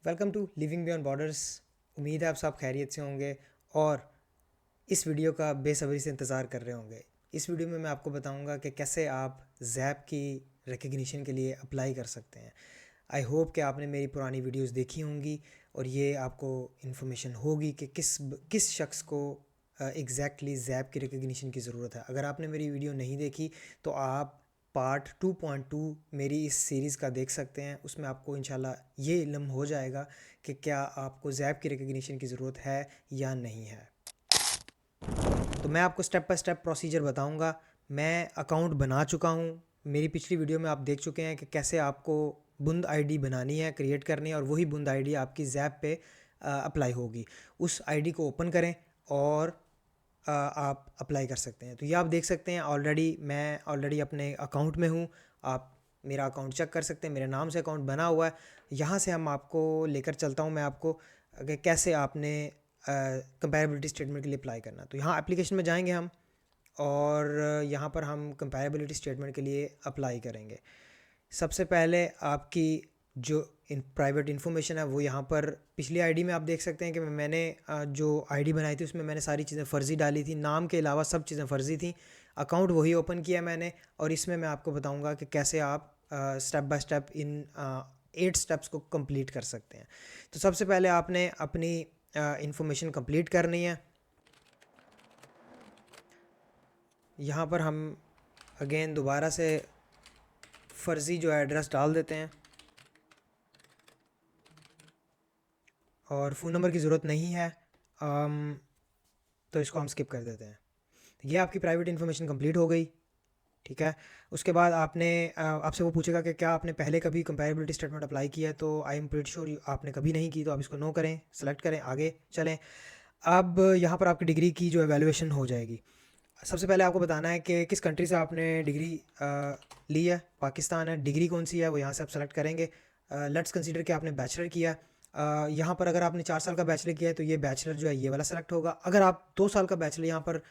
Welcome to living beyond borders. उम्मीद है आप सब खैरियत से होंगे और इस वीडियो का बेसब्री से इंतज़ार कर रहे होंगे। इस वीडियो में मैं आपको बताऊंगा कि कैसे आप जैप की रिकग्निशन के लिए अप्लाई कर सकते हैं। आई होप कि आपने मेरी पुरानी वीडियोस देखी होंगी और ये आपको इन्फॉर्मेशन होगी कि किस शख्स को एग्जैक्टली जैप की रिकग्निशन की ज़रूरत है। अगर आपने मेरी वीडियो नहीं देखी तो आप पार्ट 2.2 मेरी इस सीरीज़ का देख सकते हैं। उसमें आपको इंशाल्लाह ये इल्म हो जाएगा कि क्या आपको जैप की रिकग्निशन की ज़रूरत है या नहीं है। तो मैं आपको स्टेप बाय स्टेप प्रोसीजर बताऊंगा। मैं अकाउंट बना चुका हूँ। मेरी पिछली वीडियो में आप देख चुके हैं कि कैसे आपको बुंद आईडी बनानी है, क्रिएट करनी है और वही बुंद आईडी आपकी जैप पे अप्लाई होगी। उस आईडी को ओपन करें और आप अप्लाई कर सकते हैं। तो ये आप देख सकते हैं मैं ऑलरेडी अपने अकाउंट में हूँ। आप मेरा अकाउंट चेक कर सकते हैं, मेरे नाम से अकाउंट बना हुआ है। यहाँ से हम आपको लेकर चलता हूँ मैं आपको कि कैसे आपने कंपैरेबिलिटी स्टेटमेंट के लिए अप्लाई करना। तो यहाँ एप्लीकेशन में जाएंगे हम और यहाँ पर हम कंपैरेबिलिटी स्टेटमेंट के लिए अप्लाई करेंगे। सबसे पहले आपकी जो प्राइवेट इन्फॉर्मेशन है वो यहाँ पर पिछली आईडी में आप देख सकते हैं कि मैंने जो आईडी बनाई थी उसमें मैंने सारी चीज़ें फ़र्ज़ी डाली थी। नाम के अलावा सब चीज़ें फ़र्ज़ी थी। अकाउंट वही ओपन किया मैंने और इसमें मैं आपको बताऊंगा कि कैसे आप step by step in 8 steps को कंप्लीट कर सकते हैं। तो सबसे पहले आपने अपनी इन्फॉर्मेशन कंप्लीट करनी है। यहाँ पर हम अगेन दोबारा से फ़र्ज़ी जो है एड्रेस डाल देते हैं और फ़ोन नंबर की ज़रूरत नहीं है, तो इसको हम स्किप कर देते हैं। ये आपकी प्राइवेट इन्फॉर्मेशन कंप्लीट हो गई। ठीक है। उसके बाद आपसे वो पूछेगा कि क्या आपने पहले कभी कंपैरेबिलिटी स्टेटमेंट अप्लाई किया है। तो आई एम प्रीटी श्योर आपने कभी नहीं की, तो आप इसको नो करें, सेलेक्ट करें, आगे चलें। अब यहाँ पर आपकी डिग्री की जो एवेलुएशन हो जाएगी। सबसे पहले आपको बताना है कि किस कंट्री से आपने डिग्री ली है। पाकिस्तान है। डिग्री कौन सी है वो यहाँ से आप सेलेक्ट करेंगे। लेट्स कंसीडर कि आपने बैचलर किया। यहाँ पर अगर आपने 4 साल का बैचलर किया है तो ये बैचलर जो है ये वाला सेलेक्ट होगा। अगर आप 2 साल का बैचलर यहाँ पर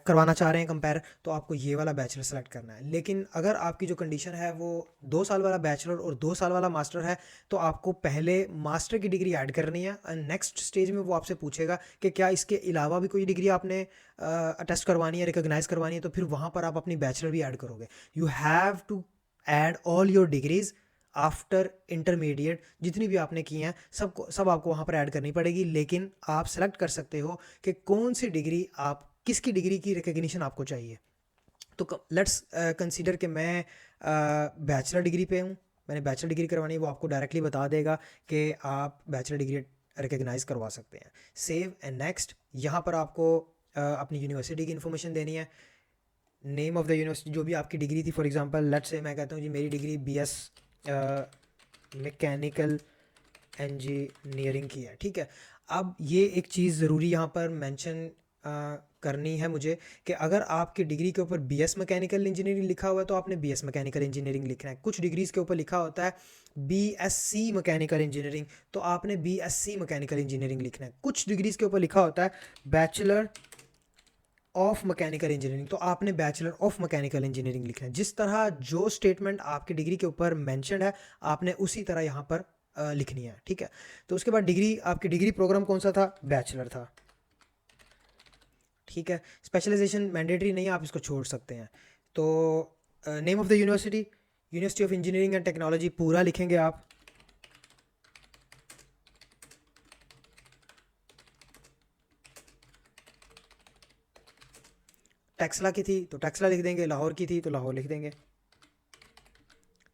करवाना चाह रहे हैं कंपेयर, तो आपको ये वाला बैचलर सेलेक्ट करना है। लेकिन अगर आपकी जो कंडीशन है वो 2 साल वाला बैचलर और 2 साल वाला मास्टर है तो आपको पहले मास्टर की डिग्री ऐड करनी है। नेक्स्ट स्टेज में वो आपसे पूछेगा कि क्या इसके अलावा भी कोई डिग्री आपने अटेस्ट करवानी है, रिकॉग्नाइज करवानी है, तो फिर वहाँ पर आप अपनी बैचलर भी ऐड करोगे। You have to add all your degrees after intermediate. जितनी भी आपने की हैं सब आपको वहाँ पर ऐड करनी पड़ेगी। लेकिन आप सेलेक्ट कर सकते हो कि कौन सी डिग्री आप किसकी डिग्री की रिकग्निशन आपको चाहिए। तो लेट्स कंसीडर कि मैं बैचलर डिग्री पे हूँ, मैंने बैचलर डिग्री करवानी है। वो आपको डायरेक्टली बता देगा कि आप बैचलर डिग्री रिकग्नाइज करवा सकते हैं। Save and next. यहाँ पर आपको अपनी यूनिवर्सिटी की इन्फॉर्मेशन देनी है। नेम ऑफ़ द यूनिवर्सिटी, जो भी आपकी डिग्री थी। फॉर एग्जांपल लेट्स से मैं कहता हूँ जी मेरी डिग्री BS मैकेनिकल इंजीनियरिंग की है। ठीक है। अब ये एक चीज़ ज़रूरी यहाँ पर मेंशन करनी है मुझे कि अगर आपकी डिग्री के ऊपर BS मैकेनिकल इंजीनियरिंग लिखा हुआ है तो आपने BS मैकेनिकल इंजीनियरिंग लिखना है। कुछ डिग्रीज़ के ऊपर लिखा होता है BSc मैकेनिकल इंजीनियरिंग, तो आपने BSc मैकेनिकल इंजीनियरिंग लिखना है। कुछ डिग्रीज़ के ऊपर लिखा होता है बैचलर ऑफ मैकेनिकल इंजीनियरिंग, तो आपने बैचलर ऑफ मैकेनिकल इंजीनियरिंग लिखना है। जिस तरह जो स्टेटमेंट आपकी डिग्री के ऊपर मेंशन है आपने उसी तरह यहाँ पर लिखनी है। ठीक है। तो उसके बाद डिग्री, आपकी डिग्री प्रोग्राम कौन सा था, बैचलर था। ठीक है। स्पेशलाइजेशन मैंडेटरी नहीं है, आप इसको छोड़ सकते हैं। तो name of the university, university of engineering and technology पूरा लिखेंगे आप। टेक्सला की थी तो टेक्सला लिख देंगे, लाहौर की थी तो लाहौर लिख देंगे।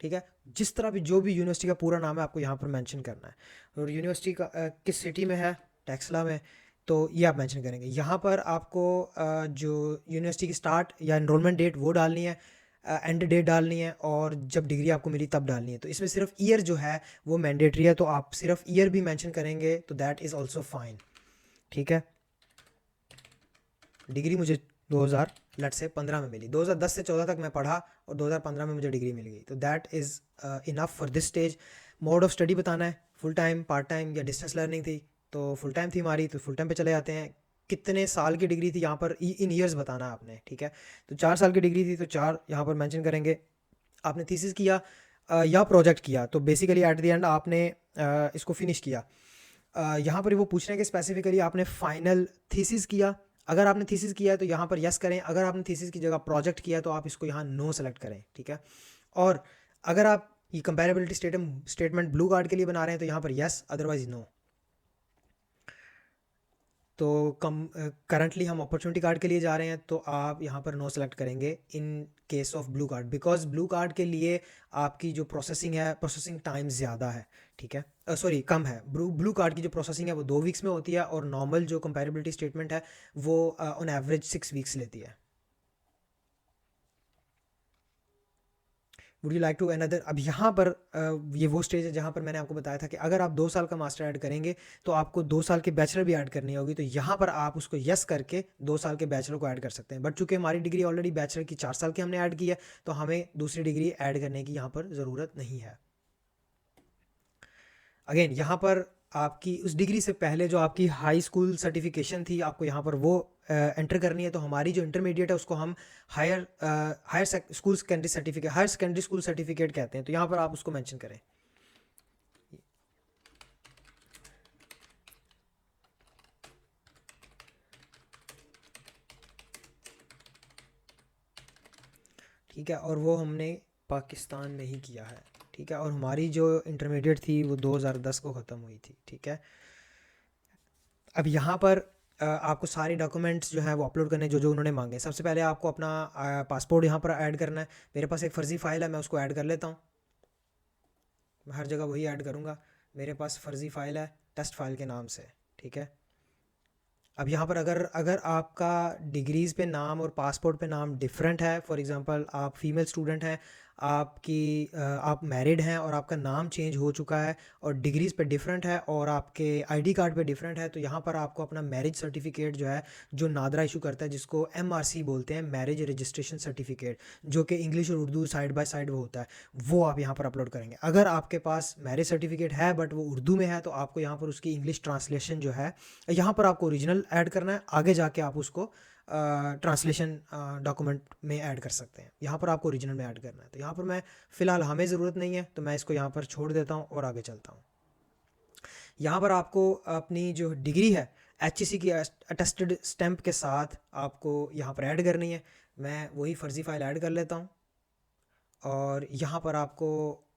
ठीक है। जिस तरह भी जो भी यूनिवर्सिटी का पूरा नाम है आपको यहाँ पर मेंशन करना है। और यूनिवर्सिटी का किस सिटी में है, टेक्सला में, तो ये आप मेंशन करेंगे। यहाँ पर आपको जो यूनिवर्सिटी की स्टार्ट या इनरोलमेंट डेट वो डालनी है, एंड डेट डालनी है और जब डिग्री आपको मिली तब डालनी है। तो इसमें सिर्फ ईयर जो है वो मैंडेटरी है, तो आप सिर्फ ईयर भी मेंशन करेंगे तो दैट इज़ ऑल्सो फाइन। ठीक है। डिग्री मुझे 2000 लट से 15 में मिली। 2010 से 14 तक मैं पढ़ा और 2015 में मुझे डिग्री मिल गई, तो that is enough for this stage. Mode of study बताना है, फुल टाइम, पार्ट टाइम या डिस्टेंस लर्निंग थी, तो फुल टाइम थी हमारी तो फुल टाइम पे चले जाते हैं। कितने साल की डिग्री थी यहाँ पर इन ईयर्स बताना है आपने। ठीक है। तो 4 साल की डिग्री थी तो 4 यहाँ पर मेंशन करेंगे। आपने थीसिस किया, या प्रोजेक्ट किया, तो बेसिकली एट द एंड आपने इसको फिनिश किया। यहाँ पर वो पूछ रहे हैं कि स्पेसिफिकली आपने फाइनल थीसिस किया। अगर आपने थीसिस किया है तो यहाँ पर यस करें, अगर आपने थीसिस की जगह प्रोजेक्ट किया तो आप इसको यहाँ नो सेलेक्ट करें, ठीक है। और अगर आप ये कंपेरेबिलिटी स्टेटमेंट ब्लू कार्ड के लिए बना रहे हैं तो यहाँ पर यस, अदरवाइज नो। तो करंटली हम अपॉर्चुनिटी कार्ड के लिए जा रहे हैं तो आप यहाँ पर नो सेलेक्ट करेंगे in case of blue card, because blue card के लिए आपकी जो प्रोसेसिंग है, प्रोसेसिंग टाइम ज़्यादा है, ठीक है, सॉरी कम है। ब्लू कार्ड की जो प्रोसेसिंग है वो 2 वीक्स में होती है, और नॉर्मल जो कंपेरेबिलिटी स्टेटमेंट है वो ऑन एवरेज 6 वीक्स लेती है। Would you like to another. अब यहाँ पर ये वो स्टेज है जहाँ पर मैंने आपको बताया था कि अगर आप 2 साल का मास्टर ऐड करेंगे तो आपको 2 साल की बैचलर भी ऐड करनी होगी, तो यहाँ पर आप उसको यस करके 2 साल के बैचलर को ऐड कर सकते हैं। बट चूंकि हमारी डिग्री ऑलरेडी बैचलर की 4 साल की हमने ऐड की है, तो हमें दूसरी डिग्री ऐड करने की यहाँ पर ज़रूरत नहीं है। अगेन यहाँ पर आपकी उस डिग्री से पहले जो आपकी हाई स्कूल सर्टिफिकेशन थी, आपको यहाँ पर वो एंटर करनी है। तो हमारी जो इंटरमीडिएट है उसको हम higher school secondary certificate, higher secondary school certificate कहते हैं, तो यहाँ पर आप उसको मेंशन करें। ठीक है, और वो हमने पाकिस्तान में ही किया है, ठीक है। और हमारी जो इंटरमीडिएट थी वो 2010 को ख़त्म हुई थी, ठीक है। अब यहाँ पर आपको सारे डॉक्यूमेंट्स जो हैं वो अपलोड करने जो जो उन्होंने मांगे। सबसे पहले आपको अपना पासपोर्ट यहाँ पर ऐड करना है। मेरे पास एक फ़र्ज़ी फ़ाइल है, मैं उसको ऐड कर लेता हूँ। मैं हर जगह वही ऐड करूँगा। मेरे पास फ़र्ज़ी फ़ाइल है टेस्ट फाइल के नाम से, ठीक है। अब यहाँ पर अगर अगर आपका डिग्रीज़ पे नाम और पासपोर्ट पे नाम डिफरेंट है, फॉर एग्जांपल आप फीमेल स्टूडेंट हैं, आप मैरिड हैं और आपका नाम चेंज हो चुका है, और डिग्रीज़ पे डिफरेंट है और आपके आईडी कार्ड पे डिफरेंट है, तो यहाँ पर आपको अपना मैरिज सर्टिफिकेट जो है, जो नादरा इशू करता है, जिसको एमआरसी बोलते हैं, मैरिज रजिस्ट्रेशन सर्टिफिकेट, जो कि इंग्लिश और उर्दू साइड बाय साइड वो होता है, वो आप यहाँ पर अपलोड करेंगे। अगर आपके पास मैरिज सर्टिफिकेट है बट वो उर्दू में है, तो आपको यहाँ पर उसकी इंग्लिश ट्रांसलेशन जो है, यहाँ पर आपको ओरिजिनल ऐड करना है, आगे जाके आप उसको ट्रांसलेशन डॉक्यूमेंट में ऐड कर सकते हैं। यहाँ पर आपको ओरिजिनल में ऐड करना है, तो यहाँ पर मैं फ़िलहाल हमें ज़रूरत नहीं है, तो मैं इसको यहाँ पर छोड़ देता हूँ और आगे चलता हूँ। यहाँ पर आपको अपनी जो डिग्री है HEC की अटेस्टेड स्टैंप के साथ आपको यहाँ पर ऐड करनी है। मैं वही फ़र्ज़ी फ़ाइल ऐड कर लेता हूँ, और यहाँ पर आपको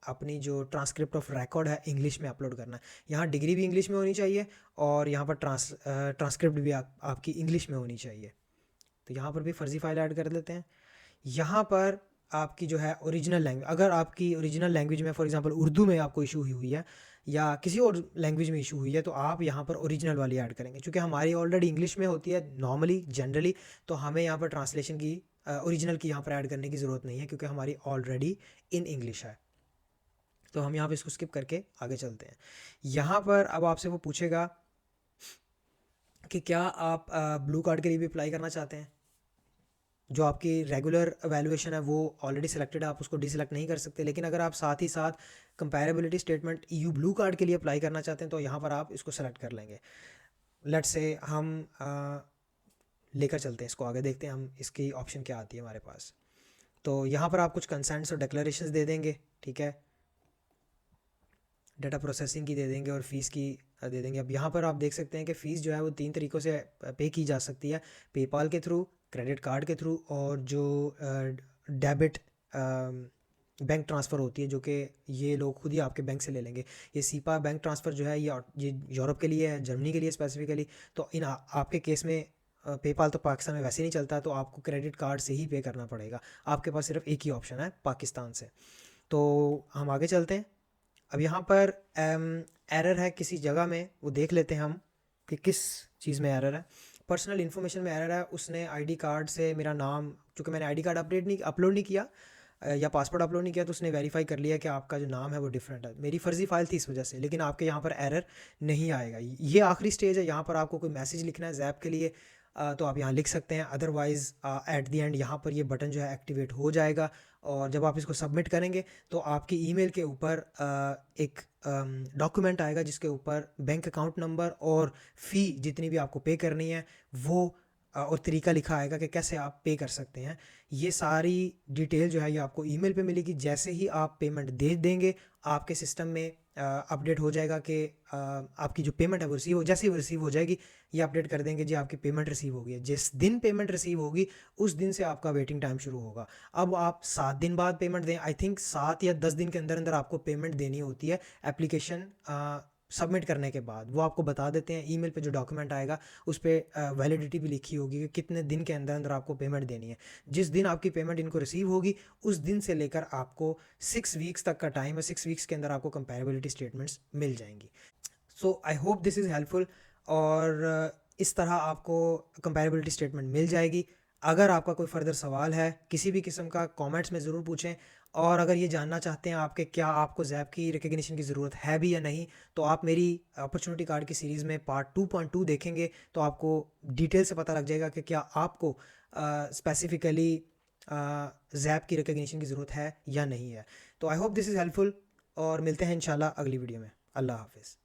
अपनी जो ट्रांसक्रिप्ट ऑफ रिकॉर्ड है इंग्लिश में अपलोड करना है। यहाँ डिग्री भी इंग्लिश में होनी चाहिए, और यहाँ पर ट्रांसक्रिप्ट भी आपकी इंग्लिश में होनी चाहिए। तो यहाँ पर भी फ़र्ज़ी फ़ाइल ऐड कर देते हैं। यहाँ पर आपकी जो है ओरिजिनल लैंग्वेज, अगर आपकी ओरिजिनल लैंग्वेज में फॉर एग्जांपल उर्दू में आपको इशू हुई है या किसी और लैंग्वेज में इशू हुई है, तो आप यहाँ पर ओरिजिनल वाली ऐड करेंगे। क्योंकि हमारी ऑलरेडी इंग्लिश में होती है नॉर्मली जनरली, तो हमें यहाँ पर ट्रांसलेशन की ओरिजिनल की यहाँ पर ऐड करने की ज़रूरत नहीं है, क्योंकि हमारी ऑलरेडी इन इंग्लिश है। तो हम यहाँ पर इसको स्किप करके आगे चलते हैं। यहाँ पर अब आपसे वो पूछेगा कि क्या आप ब्लू कार्ड के लिए भी अप्लाई करना चाहते हैं। जो आपकी रेगुलर वैल्यूएशन है वो ऑलरेडी सिलेक्टेड है, आप उसको डिसलेक्ट नहीं कर सकते। लेकिन अगर आप साथ ही साथ कंपैरेबिलिटी स्टेटमेंट EU ब्लू कार्ड के लिए अप्लाई करना चाहते हैं, तो यहाँ पर आप इसको सेलेक्ट कर लेंगे। लेट्स से हम लेकर चलते हैं इसको आगे, देखते हैं हम इसकी ऑप्शन क्या आती है हमारे पास। तो यहाँ पर आप कुछ कंसेंट्स और डिक्लेरेशंस दे देंगे, ठीक है, डाटा प्रोसेसिंग की दे देंगे और फ़ीस की दे देंगे। अब यहाँ पर आप देख सकते हैं कि फ़ीस जो है वो 3 तरीक़ों से पे की जा सकती है, पेपाल के थ्रू, क्रेडिट कार्ड के थ्रू, और जो डेबिट बैंक ट्रांसफ़र होती है, जो कि ये लोग खुद ही आपके बैंक से ले लेंगे। ये सीपा बैंक ट्रांसफ़र जो है ये यूरोप के लिए है, जर्मनी के लिए स्पेसिफिकली। तो आपके केस में पेपाल तो पाकिस्तान में वैसे नहीं चलता, तो आपको क्रेडिट कार्ड से ही पे करना पड़ेगा। आपके पास सिर्फ एक ही ऑप्शन है पाकिस्तान से। तो हम आगे चलते हैं। अब यहाँ पर एरर है किसी जगह में, वो देख लेते हैं हम कि किस चीज़ में एरर है। पर्सनल इन्फॉर्मेशन में एरर है। उसने आईडी कार्ड से मेरा नाम, चूँकि मैंने आईडी कार्ड अपलोड नहीं किया या पासपोर्ट अपलोड नहीं किया, तो उसने वेरीफाई कर लिया कि आपका जो नाम है वो डिफरेंट है। मेरी फ़र्ज़ी फ़ाइल थी इस वजह से, लेकिन आपके यहाँ पर एरर नहीं आएगा। ये आखिरी स्टेज है। यहाँ पर आपको कोई मैसेज लिखना है जैप के लिए, तो आप यहाँ लिख सकते हैं। अदरवाइज़ एट द एंड यहाँ पर ये बटन जो है एक्टिवेट हो जाएगा, और जब आप इसको सबमिट करेंगे तो आपकी ईमेल के ऊपर एक डॉक्यूमेंट आएगा जिसके ऊपर बैंक अकाउंट नंबर और फ़ी जितनी भी आपको पे करनी है वो और तरीका लिखा आएगा कि कैसे आप पे कर सकते हैं। ये सारी डिटेल जो है ये आपको ईमेल पे मिलेगी। जैसे ही आप पेमेंट दे देंगे आपके सिस्टम में अपडेट हो जाएगा कि आपकी जो पेमेंट है वो रिसीव हो, जैसे ही वो रिसीव हो जाएगी ये अपडेट कर देंगे जी आपकी पेमेंट रिसीव हो गई है। जिस दिन पेमेंट रिसीव होगी उस दिन से आपका वेटिंग टाइम शुरू होगा। अब आप 7 दिन बाद पेमेंट दें, आई थिंक 7 या 10 दिन के अंदर अंदर आपको पेमेंट देनी होती है एप्लीकेशन सबमिट करने के बाद। वो आपको बता देते हैं ईमेल पे, जो डॉक्यूमेंट आएगा उस पर वैलिडिटी भी लिखी होगी कि कितने दिन के अंदर अंदर आपको पेमेंट देनी है। जिस दिन आपकी पेमेंट इनको रिसीव होगी उस दिन से लेकर आपको 6 वीक्स तक का टाइम है। 6 वीक्स के अंदर आपको कंपेरेबिलिटी स्टेटमेंट्स मिल जाएंगी। So I hope this is helpful. और इस तरह आपको कंपेरेबिलिटी स्टेटमेंट मिल जाएगी। अगर आपका कोई फर्दर सवाल है किसी भी किस्म का, कमेंट्स में ज़रूर पूछें। और अगर ये जानना चाहते हैं आपके क्या आपको ज़ैप की रिकग्निशन की ज़रूरत है भी या नहीं, तो आप मेरी अपॉर्चुनिटी कार्ड की सीरीज़ में पार्ट 2.2 देखेंगे तो आपको डिटेल से पता लग जाएगा कि क्या आपको स्पेसिफ़िकली ज़ैप की रिकग्निशन की ज़रूरत है या नहीं है। तो आई होप दिस इज़ हेल्पफुल और मिलते हैं इंशाल्लाह अगली वीडियो में। अल्लाह हाफ़िज़।